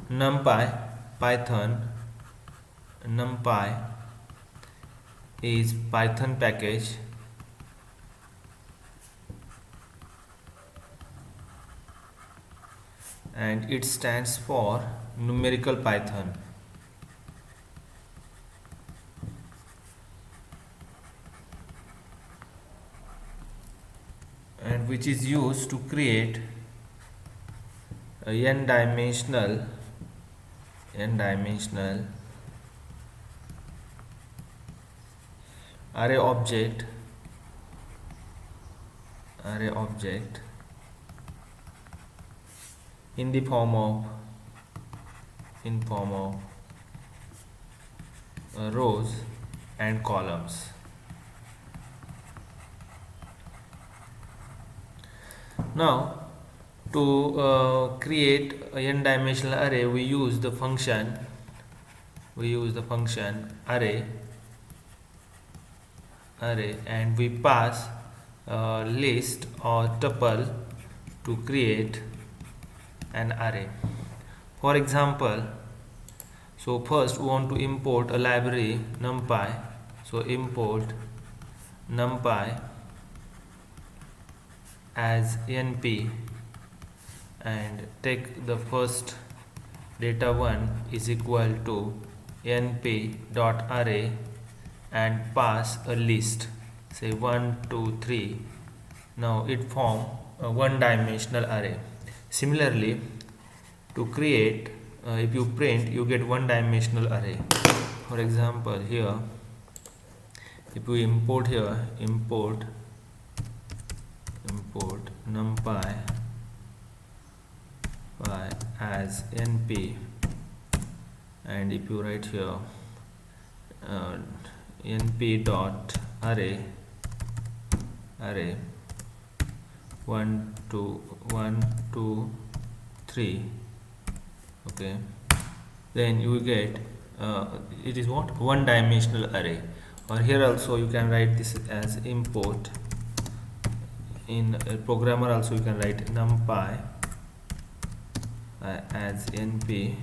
Numpy Python. Numpy is Python package and it stands for numerical Python. And which is used to create a n-dimensional array object in the form of rows and columns. Now to create a n-dimensional array, we use the function array, and we pass a list or tuple to create an array. For example, so first we want to import a library numpy. So import numpy as np and take the first data1 is equal to np dot array and pass a list, say 1 2 3. Now it form a one-dimensional array. Similarly, to create if you print, you get one-dimensional array. For example, here if you import numpy as np, and if you write here np dot array 1 2 3, okay, then you will get it is what, one-dimensional array. Or here also you can write this as import. In a programmer also you can write numpy as np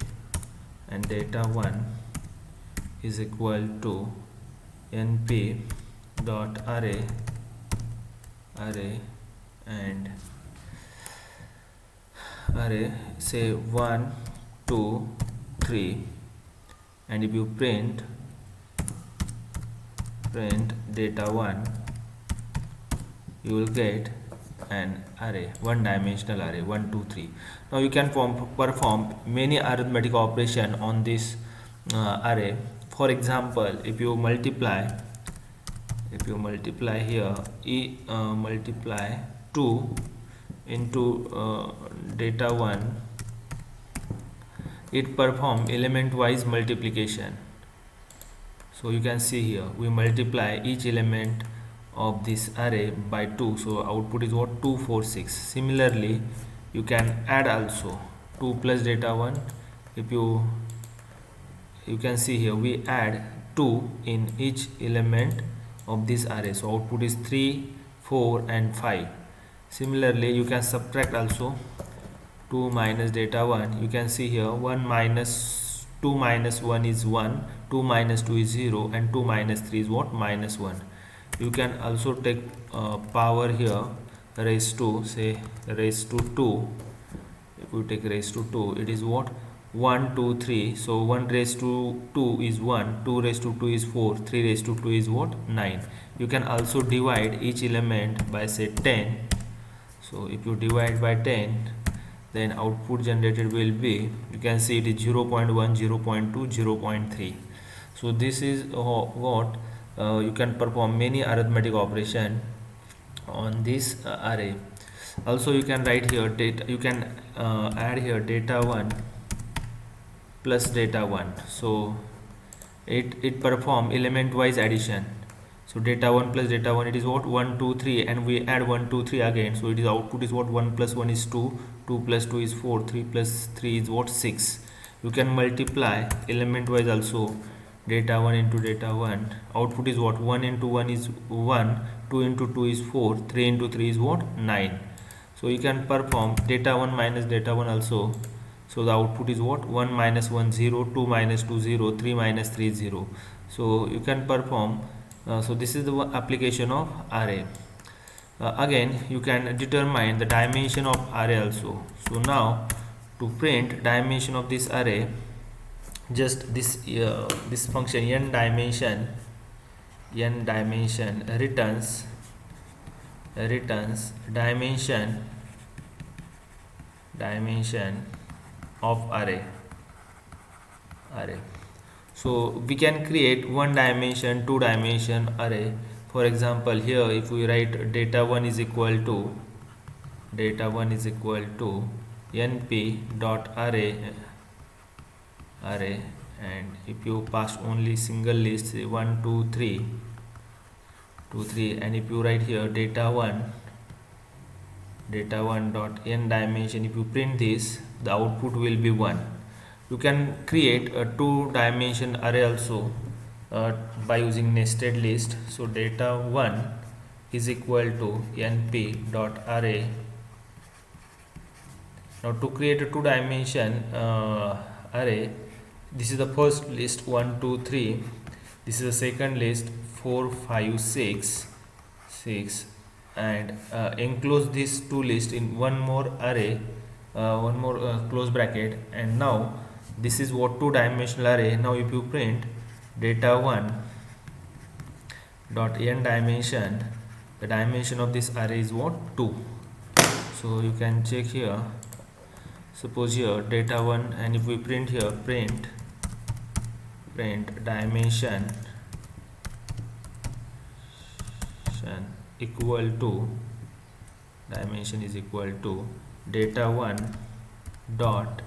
and data1 is equal to np dot array and array say 1 2 3, and if you print data1, you will get an array, one-dimensional array 1 2 3. Now you can perform many arithmetic operation on this array. For example, if you multiply here multiply 2 into data1, it perform element wise multiplication. So you can see here we multiply each element of this array by 2, so output is what, 2 4 6. Similarly, you can add also 2 plus data1. If you can see here we add 2 in each element of this array, so output is 3 4 and 5. Similarly, you can subtract also 2 minus data1. You can see here 2 minus 1 is 1, 2 minus 2 is 0, and 2 minus 3 is what, minus 1. You can also take power here raised to, say raised to 2. If you take raised to 2, it is what, 1 2 3. So 1 raised to 2 is 1, 2 raised to 2 is 4, 3 raised to 2 is what, 9. You can also divide each element by say 10. So if you divide by 10, then output generated will be, you can see it is 0.1 0.2 0.3. So this is what you can perform many arithmetic operation on this array. Also you can write here you can add here data1 plus data1, so it perform element wise addition. So data1 plus data1, it is what, 1 2 3, and we add 1 2 3 again, so it is output is what, 1 plus 1 is 2, 2 plus 2 is 4, 3 plus 3 is what, 6. You can multiply element wise also data1 into data1. Output is what, 1 into 1 is 1, 2 into 2 is 4, 3 into 3 is what, 9. So you can perform data1 minus data1 also. So the output is what? 1 minus 1 0, 2 minus 2 0, 3 minus 3 0. So you can perform. So this is the application of array. Again you can determine the dimension of array also. So now to print dimension of this array, just this function n dimension returns dimension of array. So we can create one dimension, two dimension array. For example, here if we write data1 is equal to np dot array, and if you pass only single list, say 1 2 3, and if you write here data1 dot n dimension, if you print this, the output will be 1. You can create a two dimension array also by using nested list. So data1 is equal to np dot array. Now to create a two dimension array, this is the first list 1 2 3, this is the second list 4 5 6, and enclose these two lists in one more array, one more close bracket, and now this is what two dimensional array. Now if you print data1 dot n dimension, the dimension of this array is what? 2. So you can check here, suppose here data1, and if we print here print dimension equal to data1 dot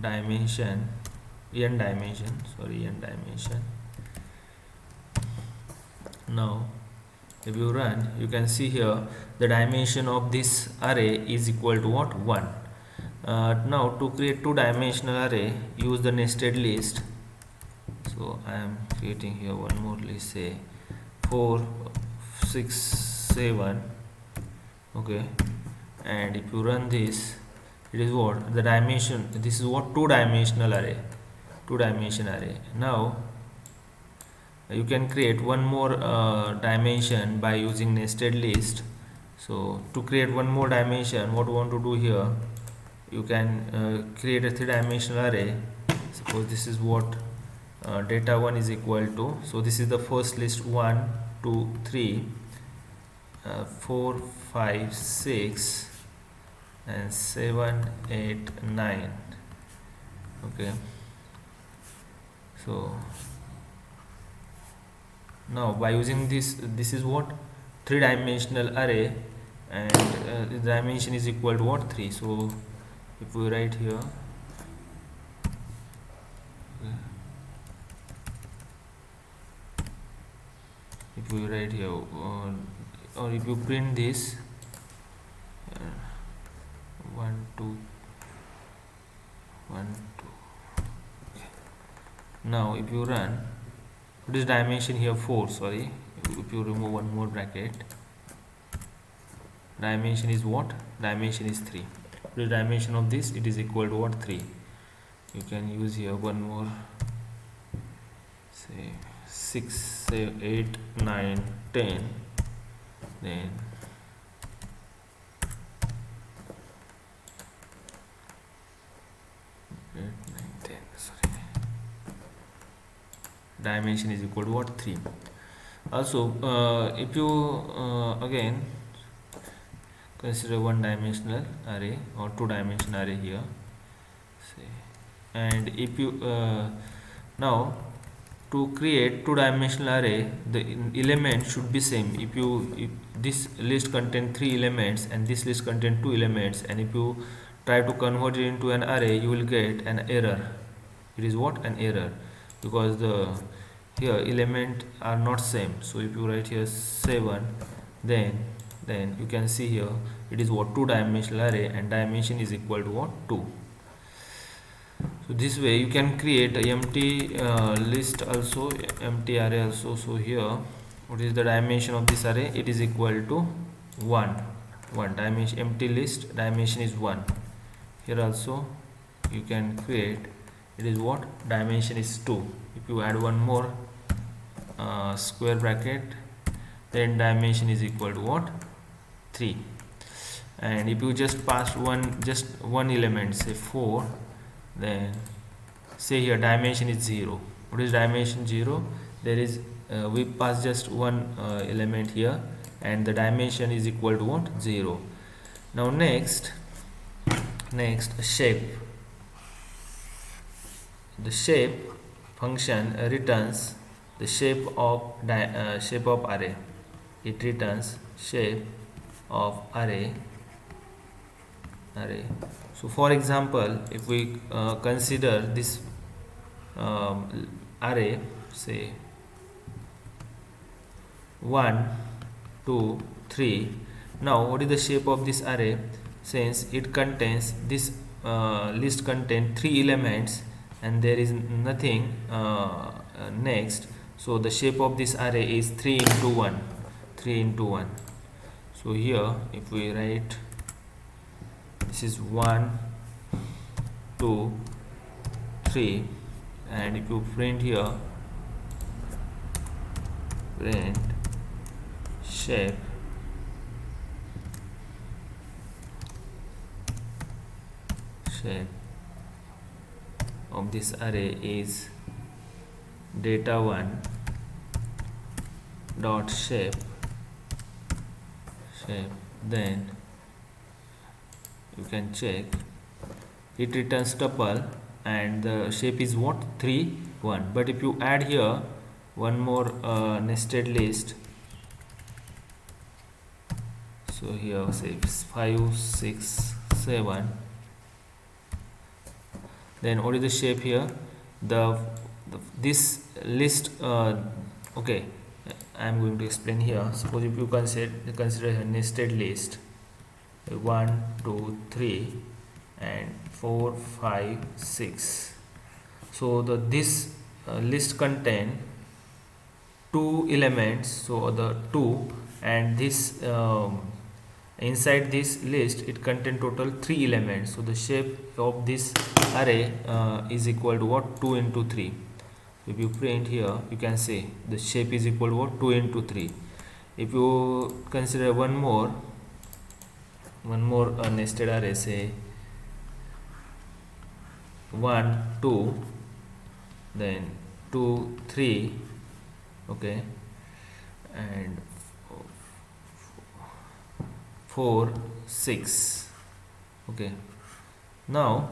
dimension n dimension. Now if you run, you can see here the dimension of this array is equal to what? 1. Now to create two dimensional array, use the nested list. So I am creating here one more list, say 4 6 7, okay, and if you run this, it is what? The dimension, this is what? Two dimension array. Now you can create one more dimension by using nested list. So to create one more dimension, what we want to do here, you can create a three-dimensional array. Suppose this is what data1 is equal to. So this is the first list 1 2 3 4 5 6 and 7 8 9, okay. So now by using this is what? Three-dimensional array, and the dimension is equal to what? 3. So if we write here, okay, if we write here or if you print this 1 2 1 2, okay. Now if you run, what is dimension here? 4. Sorry, if you remove one more bracket, dimension is what? Dimension is 3. The dimension of this, it is equal to what? 3. You can use here one more, say 6 say 8 9 10, then 8 9 10, sorry, dimension is equal to what? 3. Also if you again consider one dimensional array or two dimensional array here, say, and if you now to create two dimensional array, the element should be same. If this list contain 3 elements and this list contain 2 elements, and if you try to convert it into an array, you will get an error. It is what? An error, because the here element are not same. So if you write here 7, then you can see here it is what? Two dimensional array, and dimension is equal to what? 2. So this way you can create a empty list also, empty array also. So here what is the dimension of this array? It is equal to 1 dimension. Empty list dimension is 1. Here also you can create, it is what, dimension is 2. If you add one more square bracket, then dimension is equal to what, 3. And if you just pass just one element, say 4, then say here dimension is 0. What is dimension 0? There is we pass just one element here, and the dimension is equal to what, 0. Now next shape. The shape function returns the shape of array. It returns shape of array. So for example, if we consider this array, say 1 2 3. Now what is the shape of this array? Since it contains this list contains 3 elements and there is nothing next, so the shape of this array is 3 into 1. 3 into 1. So here if we write, this is 1 2 3, and if you print here, print shape of this array is data1 dot shape, then you can check, it returns tuple and the shape is what, 3 1. But if you add here one more nested list, so here say 5 6 7, then what is the shape here? This list okay, I am going to explain here. Suppose if you consider a nested list, 1 2 3 and 4 5 6. So this list contain 2 elements, so the 2, and this inside this list it contain total 3 elements. So the shape of this array is equal to what, 2 into 3. If you print here, you can say the shape is equal to what, 2 into 3. If you consider one more nested array, say 1 2, then 2 3, okay, and 4 6, okay. Now,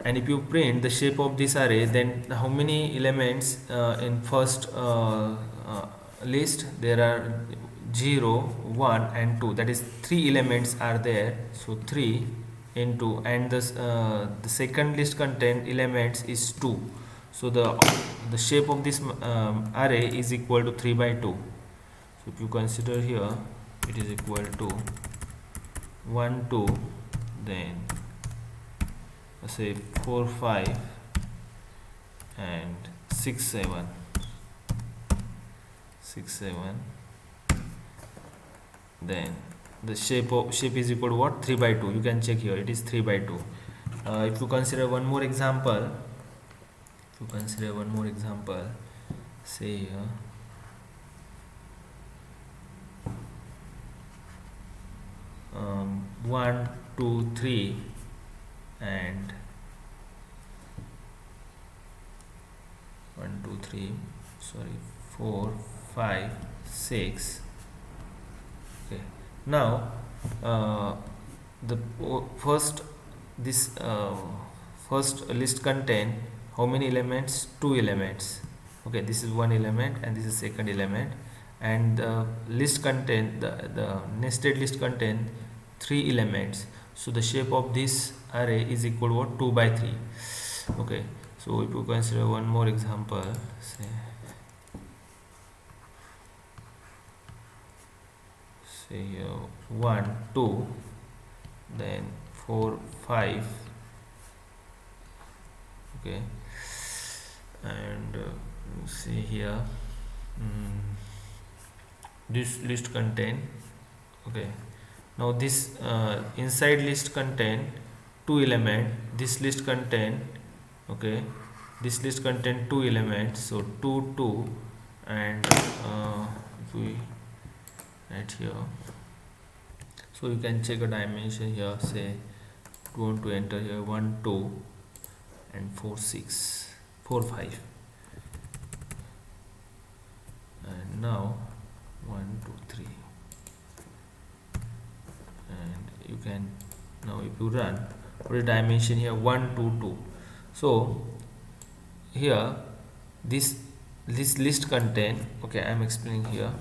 and if you print the shape of this array, then how many elements in first list? There are 0 1 and 2, that is 3 elements are there. So 3 into, and the second list contain elements is 2. So the shape of this array is equal to 3 by 2. So if you consider here, it is equal to 1 2, then say 4 5 and 6 7, then the shape is equal to what, 3 by 2. You can check here, it is 3 by 2. If you consider one more example, say here 1 2 3 and 1 2 3, sorry, 4 5 6. Okay, now the first list contain how many elements? 2 elements. Okay, this is one element and this is second element, and the list contain, the nested list contain 3 elements. So the shape of this array is equal to what, 2 by 3. Okay, so if you consider one more example, say 1 2, then 4 5, okay, and see here, this list contain, okay, now this inside list contain two element. This list contain, okay, this list contain two elements, so 2 2, and if we write here, so you can check a dimension here, say you want to enter here 1 2 and 4 6 4 5, and now 1 2 3, and you can, now if you run, put a dimension here 1 2 2. So here this list contain, okay, I am explaining here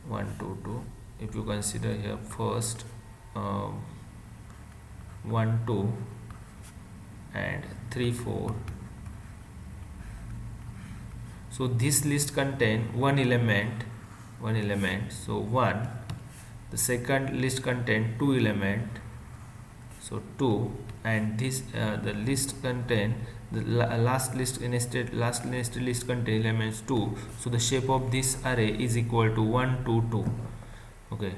1 2 2. If you consider here first 1 2 and 3 4, so this list contain one element, so 1. The second list contain two element, so 2, and this the list contain the last nested list contain elements 2, so the shape of this array is equal to 1 2 2. Okay,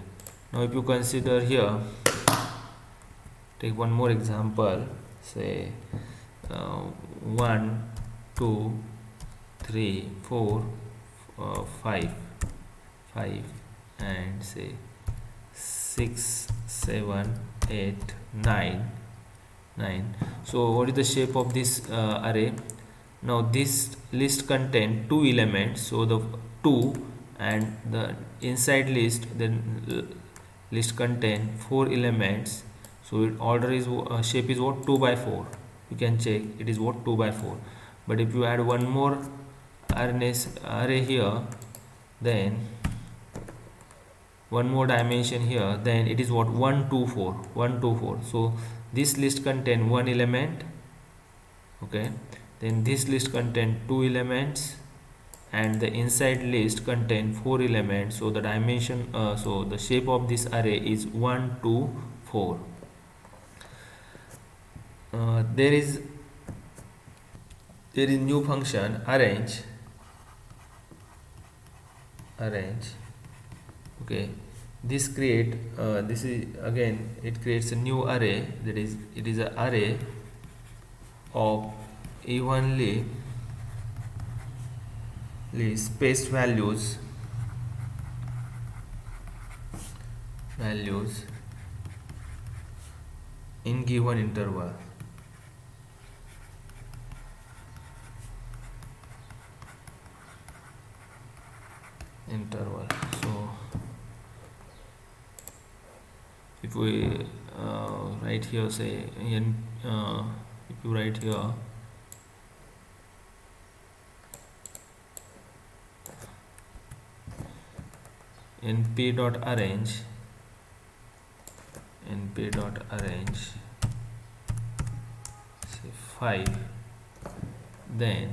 now if you consider here, take one more example, say 1 2 3 4 5 and say 6 7 8 9. So what is the shape of this array? Now this list contain two elements, so the 2, and the inside list, then list contain four elements, so order is shape is what, 2 by 4. You can check, it is what, 2 by 4. But if you add one more array here, then one more dimension here, then it is what, 1 2 4. So this list contain one element, okay, then this list contain two elements, and the inside list contain four elements, so the dimension so the shape of this array is 1 2 4. There is new function arange, okay. This is again, it creates a new array, that is, it is an array of evenly spaced values in given interval. So if we write here, say if you write here np.arange say 5, then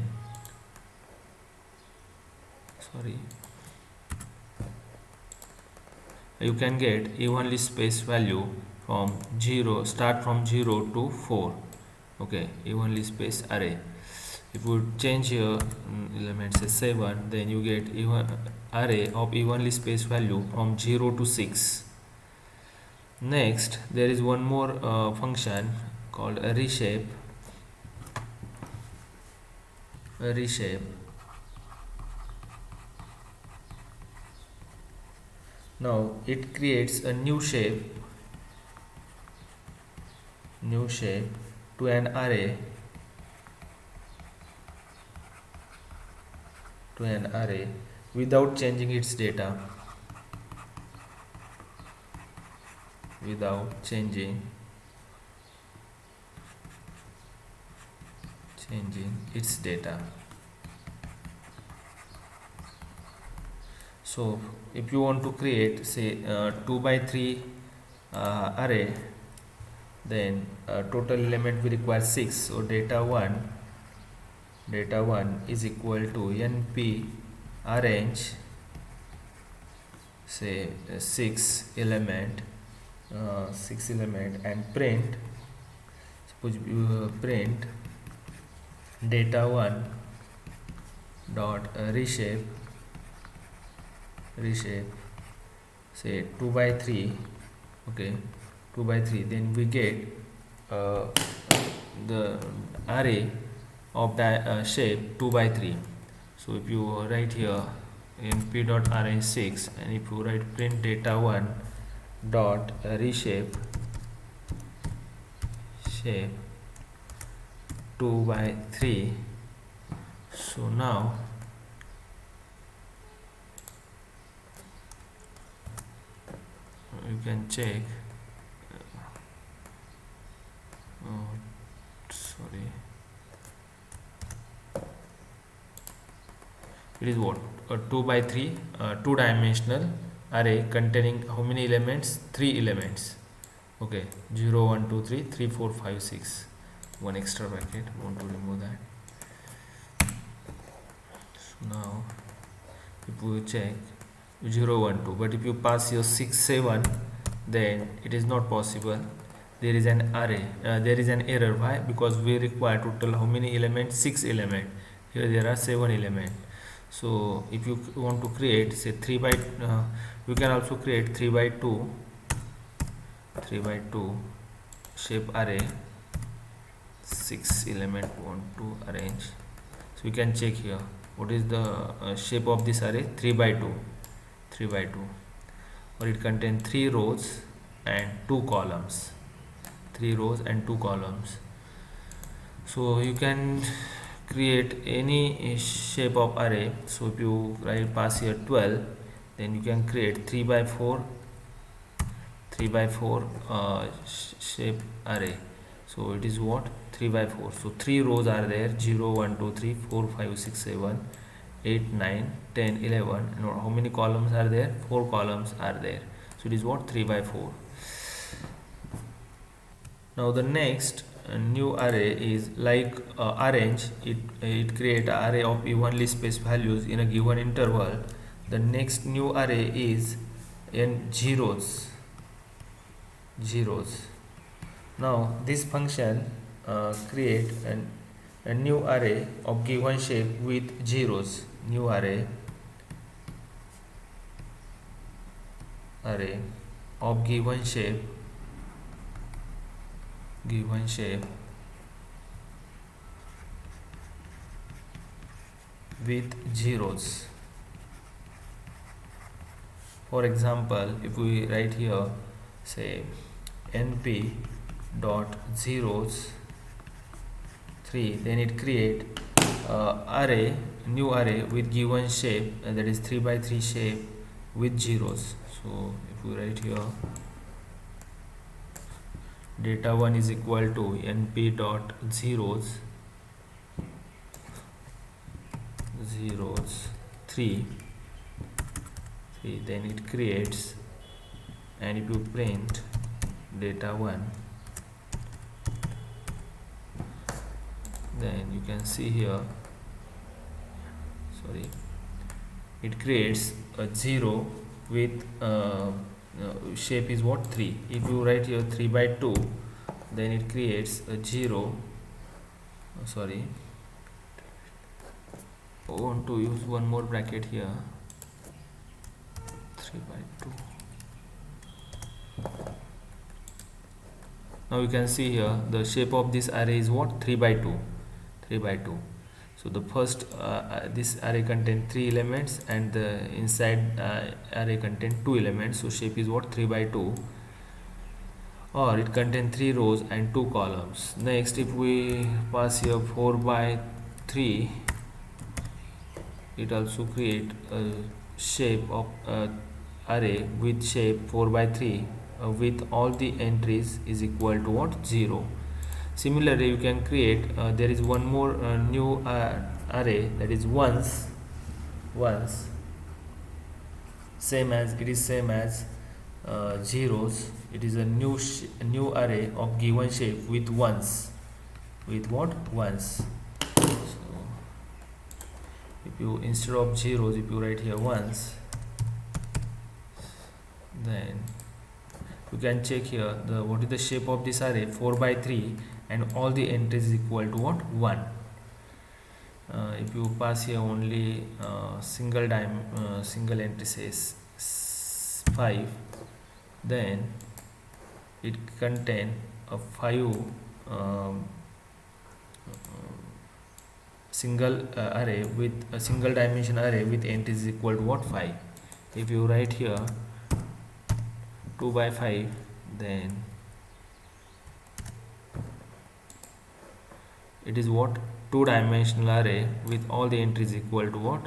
you can get evenly spaced value from 0, start from 0 to 4, okay, evenly spaced array. If you change here element, say 7, then you get even array of evenly spaced value from 0 to 6. Next, there is one more function called a reshape. Now it creates a new shape to an array, without changing its data, So if you want to create, say 2 by 3 array, then total element we require 6, so data 1 is equal to np arange, say 6 element, and print, suppose you print data 1 dot reshape say 2 by 3 okay, 2 by 3, then we get uh, the array of shape 2 by 3. So if you write here np dot arange 6, and if you write print data 1 dot reshape shape 2 by 3, so now you can check. Oh, sorry, it is what, a 2 by 3 two dimensional array containing how many elements? 3 elements. Okay, 0 1 2 3 3 4 5 6, one extra bracket, want to remove that. So now if we check 0 1 2, but if you pass your 6 7, then it is not possible. There is an array, there is an error. Why? Because we require total how many elements? 6 elements. Here there are 7 elements. So if you want to create, say 3 by you can also create 3 by 2 shape array, 6 element want to arrange. So you can check here what is the shape of this array. 3 by 2, or it contains 3 rows and 2 columns. 3 rows and 2 columns. So you can create any shape of array. So if you pass here 12, then you can create 3 by 4 shape array. So it is what, 3 by 4. So 3 rows are there, 0 1 2 3 4 5 6 7 8 9 10 11, and how many columns are there? 4 columns are there. So it is what, 3 by 4. Now the next new array is like arange. It create an array of evenly spaced values in a given interval. The next new array is in zeros. Now this function create a new array of given shape with zeros. New array of given shape with zeros. For example, if we write here, say np dot zeros 3, then it create new array with given shape, and that is 3 by 3 shape with zeros. So if we write here data 1 is equal to np dot zeros 3, then it creates, and if you print data 1, then you can see here, sorry, it creates a 0 with shape is what, 3. If you write here 3 by 2, then it creates a 0, sorry, I want to use one more bracket here, 3 by 2. Now you can see here the shape of this array is what, 3 by 2. So the first this array contains 3 elements, and the inside array contains 2 elements. So shape is what, 3 by 2, or it contains 3 rows and 2 columns. Next, if we pass here 4 by 3, it also create a shape of array with shape 4 by 3 with all the entries is equal to what, 0. Similarly, you can create there is one more new array, that is ones, same as zeros. It is a new array of given shape with ones, ones. So if you, instead of zeros, if you write here ones, then you can check here what is the shape of this array, 4 by 3, and all the entries is equal to what, 1. If you pass here only single entry, says 5, then it contain a 5 um, single array with a single dimension array with entries equal to what, 5. If you write here 2 by 5, then it is what, two dimensional array with all the entries equal to what,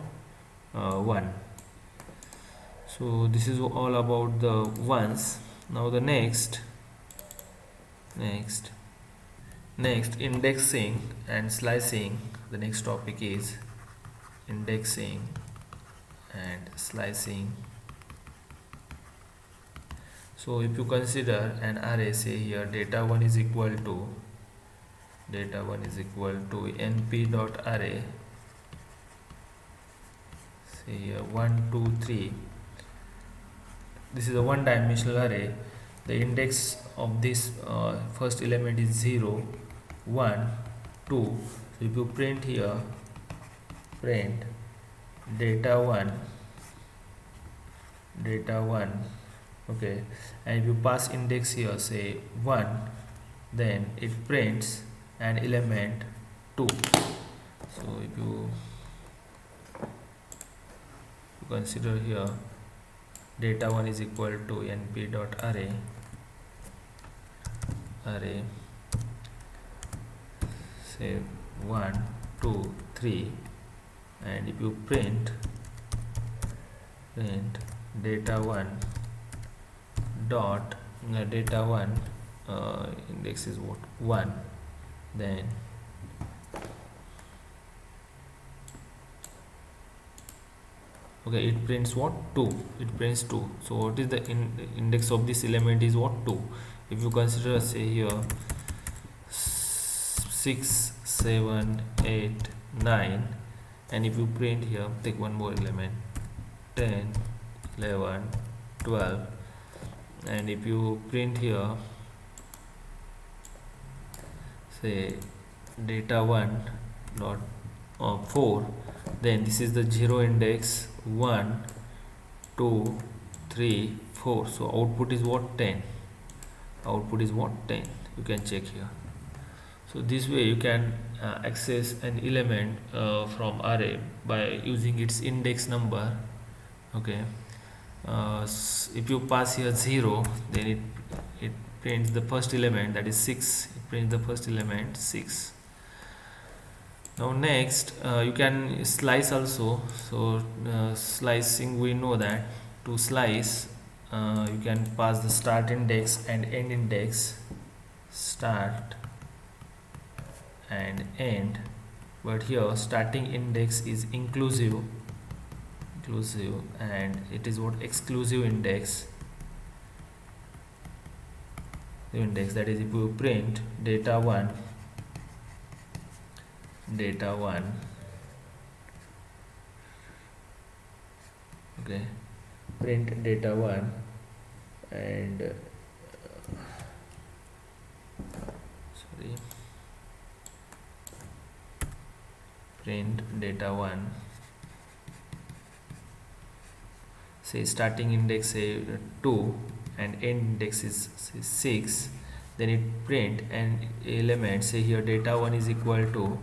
1. So this is all about the ones. Now the next indexing and slicing. The next topic is indexing and slicing. So if you consider an array, say here data1 is equal to np dot array, say here 1 2 3. This is a one dimensional array. The index of this first element is 0 1 2. So if you print here, print data1, okay, and if you pass index here, say 1, then it prints an element 2. So if you consider here data1 is equal to np dot array say 1 2 3, and if you print data1 dot data1 index is what, 1, then okay, it prints what, 2. It prints 2. So what is the index of this element is what, 2. If you consider, say here 6 7 8 9, and if you print here, take one more element 10 11 12, and if you print here, say data1 dot 4, then this is the 0 index 1 2 3 4. So output is what, 10. You can check here. So this way you can access an element from array by using its index number. Okay, if you pass here 0, then it prints the first element, that is 6. It prints the first element 6. Now next you can slice also. So slicing, we know that to slice you can pass the start index and end index, start and end, but here starting index is inclusive, and it is what, exclusive index, that is, if you print data1 okay, print data1 and print data1, say starting index say 2 and end index is say 6, then it print an element, say here data1 is equal to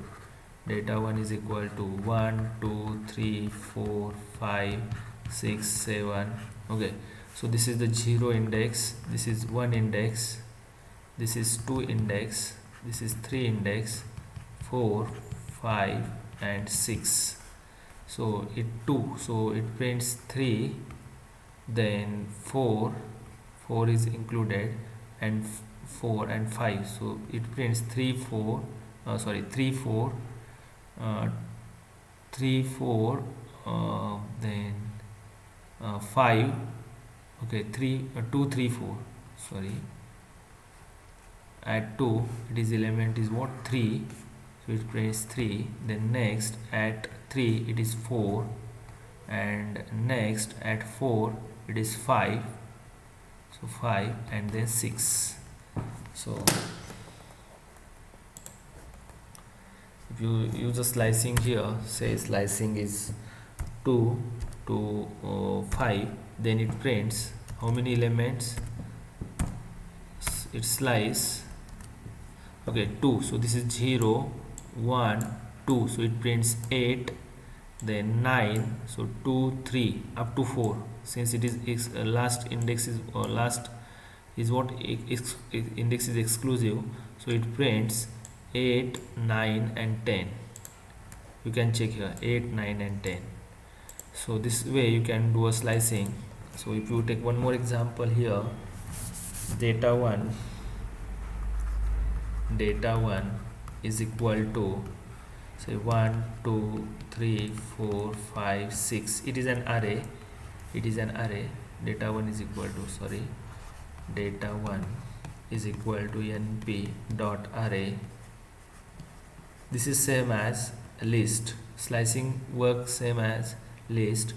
1 2 3 4 5 6 7. Okay, so this is the 0 index, this is 1 index, this is 2 index, this is 3 index, 4 5 and 6. So it 2, so it prints 3, then 4 is included, and 4 and 5, so it prints 3 4 3 4 then 5, okay, 2 3 4, sorry, at 2 it is element is what, 3, so it prints 3, then next at 3 it is 4, and next at 4 it is 5, so 5 and then 6. So if you use a slicing here, say slicing is 2 to 5, then it prints how many elements, it slice, okay, 2, so this is 0 1 2, so it prints 8, then 9, so 2 3 up to 4, since it is last index is last is what index is exclusive, so it prints 8 9 and 10. You can check here 8 9 and 10. So this way you can do a slicing. So if you take one more example here, data 1 is equal to say 1 2 3 4 5 6. It is an array, data 1 is equal to, sorry, data 1 is equal to np dot array. This is same as list. Slicing works same as list.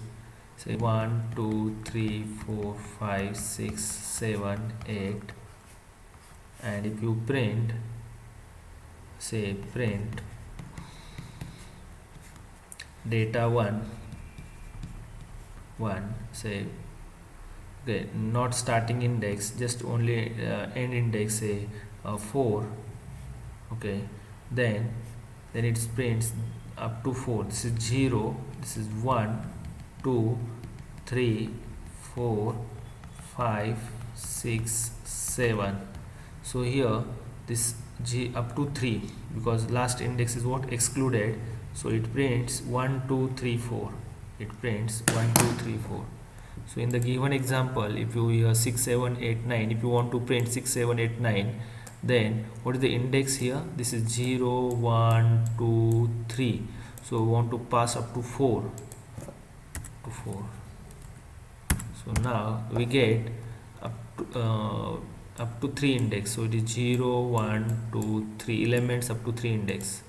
Say 1 2 3 4 5 6 7 8, and if you print, say print data 1 say, okay, not starting index, just only end index, say 4, okay, then it prints up to 4. This is 0, this is 1 2 3 4 5 6 7. So here this G up to 3, because last index is what excluded, so it prints 1 2 3 4. It prints 1 2 3 4. So in the given example, if you here 6 7 8 9, if you want to print 6 7 8 9, then what is the index here? This is 0 1 2 3. So we want to pass up to 4. So now we get up to 3 index, so it is 0 1 2 3 elements up to 3 index.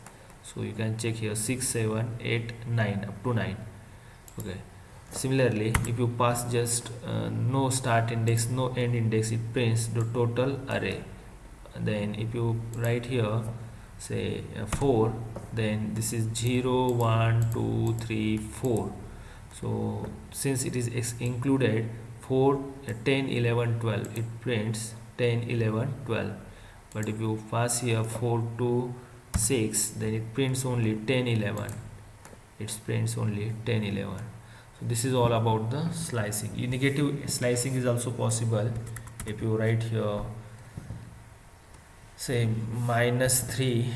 So you can check here 6 7 8 9 up to 9. Okay, similarly if you pass just no start index, no end index, it prints the total array. Then if you write here say 4, then this is 0 1 2 3 4. So since it is included 4 10 11 12, it prints 10 11 12. But if you pass here 4 to 6, then it prints only 10 11. It prints only 10 11. So this is all about the slicing. Negative slicing is also possible. If you write here say -3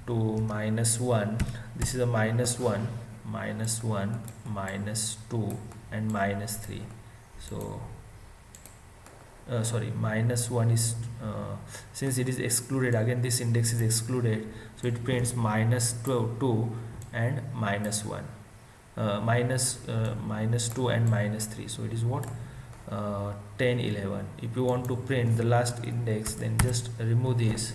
to -1, this is a -1 -2 and -3. So sorry, -1 is since it is excluded, again this index is excluded, so it prints -2 and -1, -2 and -3. So it is what 10 11. If you want to print the last index, then just remove this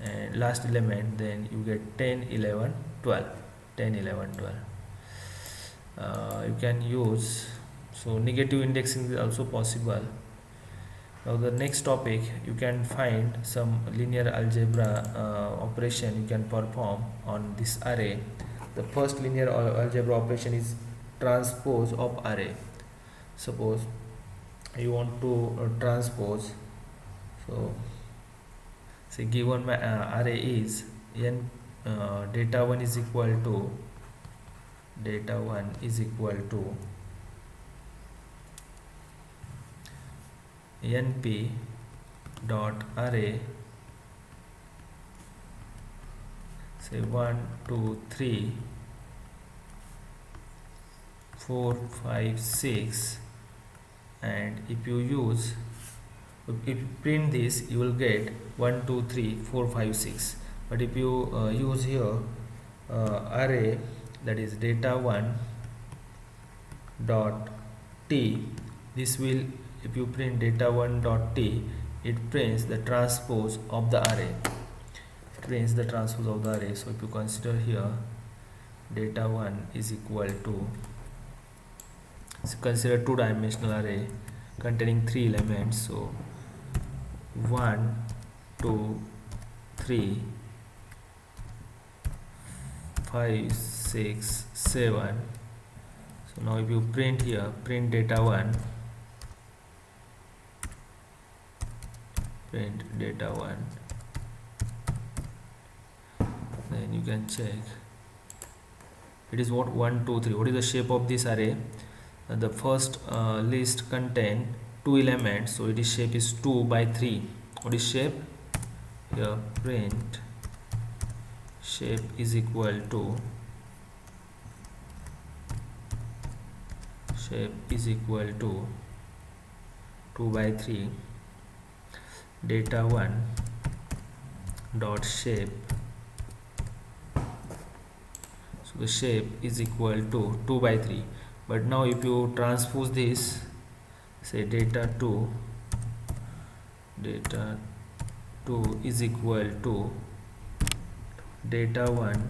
and last element, then you get 10 11 12. 10 11 12. You can use, so negative indexing is also possible. Now the next topic, you can find some linear algebra operation you can perform on this array. The first linear algebra operation is transpose of array. Suppose you want to transpose, so say given my array is n, data 1 is equal to np dot array, say 1 2 3 4 5 6, and if you print this, you will get 1 2 3 4 5 6. But if you use here array, that is data 1 dot t, this will, if you print data 1 dot t, it prints the transpose of the array. So if you consider here data 1 is equal to, consider two-dimensional array containing 3 elements, so 1 2 3 5 6 7. So now if you print here, print data 1, print data1, then you can check it is what 1 2 3. What is the shape of this array? The first list contain 2 elements, so it is shape is 2 by 3. What is shape? Here print shape is equal to 2 by 3 data1 dot shape. So the shape is equal to 2 by 3. But now if you transpose this, say data2 is equal to data1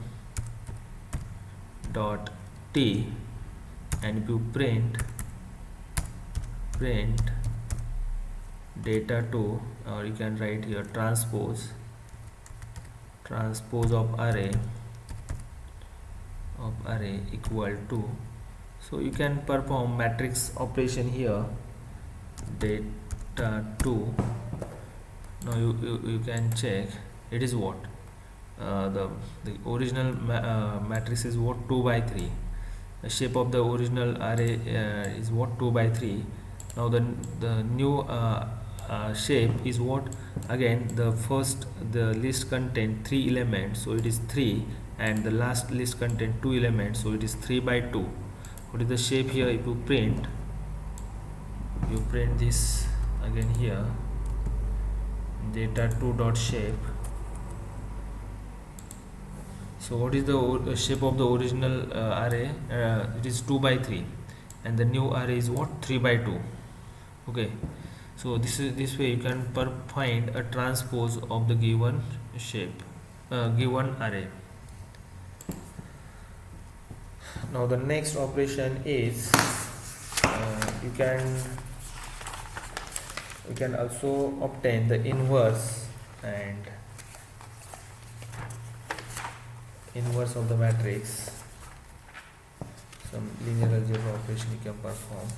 dot t, and if you print data2, or you can write here transpose of array equal to, so you can perform matrix operation here data2. Now you can check it is what the original matrix is what 2 by 3. The shape of the original array is what 2 by 3. Now the new shape is what? Again the list contain 3 elements, so it is 3, and the last list contain 2 elements, so it is 3 by 2. What is the shape here? If you print this again here data2 dot shape, so what is the shape of the original array? It is 2 by 3, and the new array is what? 3 by 2. Okay, so this way you can find a transpose of the given shape, given array. Now the next operation is you can also obtain the inverse of the matrix. Some linear algebra operation you can perform.